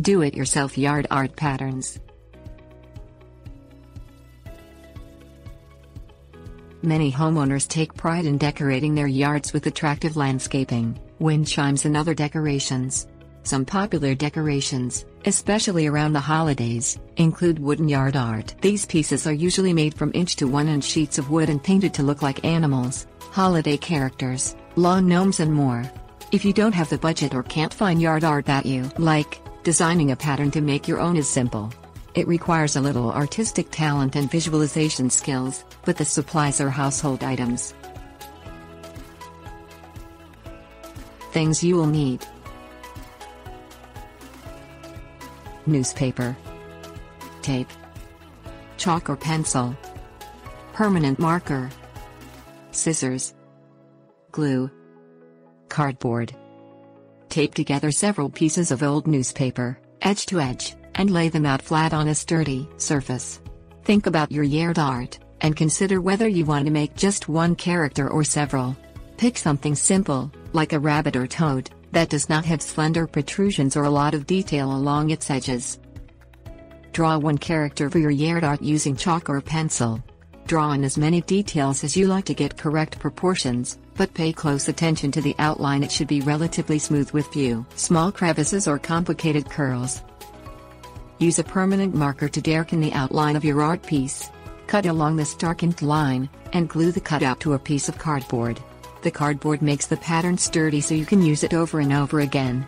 Do-it-yourself yard art patterns. Many homeowners take pride in decorating their yards with attractive landscaping, wind chimes and other decorations. Some popular decorations, especially around the holidays, include wooden yard art. These pieces are usually made from inch to 1 inch sheets of wood and painted to look like animals, holiday characters, lawn gnomes and more. If you don't have the budget or can't find yard art that you like, designing a pattern to make your own is simple. It requires a little artistic talent and visualization skills, but the supplies are household items. Things you will need: newspaper, tape, chalk or pencil, permanent marker, scissors, glue, cardboard. Tape together several pieces of old newspaper, edge to edge, and lay them out flat on a sturdy surface. Think about your yard art, and consider whether you want to make just one character or several. Pick something simple, like a rabbit or toad, that does not have slender protrusions or a lot of detail along its edges. Draw one character for your yard art using chalk or pencil. Draw in as many details as you like to get correct proportions, but pay close attention to the outline. It should be relatively smooth with few small crevices or complicated curls. Use a permanent marker to darken the outline of your art piece. Cut along this darkened line, and glue the cutout to a piece of cardboard. The cardboard makes the pattern sturdy so you can use it over and over again.